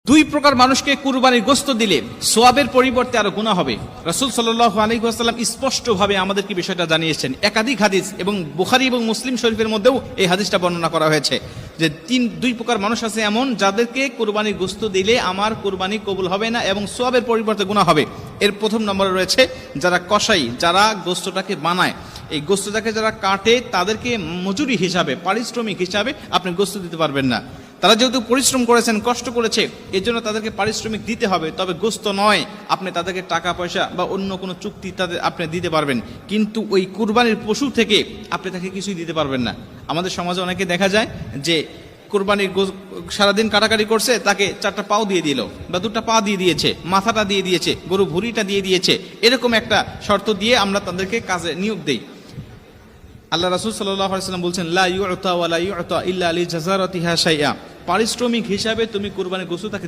দুই প্রকার মানুষকে কুরবানির গোশত দিলে সোয়াবের পরিবর্তে আরো গুনাহ হবে। রাসূল সাল্লাল্লাহু আলাইহি ওয়াসাল্লাম স্পষ্টভাবে আমাদেরকে বিষয়টা জানিয়েছেন। একাধিক হাদিস এবং বুখারী এবং মুসলিম শরীফের মধ্যেও এই হাদিসটা বর্ণনা করা হয়েছে যে দুই প্রকার মানুষ আছে এমন, যাদেরকে কুরবানির গোশত দিলে আমার কুরবানি কবুল হবে না এবং সোয়াবের পরিবর্তে গুনাহ হবে। এর প্রথম নম্বরে রয়েছে যারা কসাই, যারা গোশতটাকে বানায়, এই গোশতটাকে যারা কাটে, তাদেরকে মজুরি হিসাবে, পারিশ্রমিক হিসাবে আপনি গোশত দিতে পারবেন না। তারা যেহেতু পরিশ্রম করেছেন, কষ্ট করেছে, এর জন্য তাদেরকে পারিশ্রমিক দিতে হবে, তবে গোশত নয়। আপনি তাদেরকে টাকা পয়সা বা অন্য কোনো চুক্তি তাদের আপনি দিতে পারবেন, কিন্তু ওই কুরবানির পশু থেকে আপনি তাকে কিছুই দিতে পারবেন না। আমাদের সমাজে অনেকে দেখা যায় যে কুরবানির সারাদিন কাটাকাটি করছে, তাকে 4টা পাও দিয়ে দিল বা 2টা পা দিয়ে দিয়েছে, মাথাটা দিয়ে দিয়েছে, গরু ভুঁড়িটা দিয়ে দিয়েছে, এরকম একটা শর্ত দিয়ে আমরা তাদেরকে কাজে নিয়োগ দেই। আল্লাহ রাসূল সাল্লাল্লাহু আলাইহি ওয়াসাল্লাম বলছেন, লা ইউতা ওয়া লা ইউতা ইল্লা লিজাযারাতিহা শাইআ, পারিশ্রমিক হিসাবে তুমি কুরবানির গোশত তাকে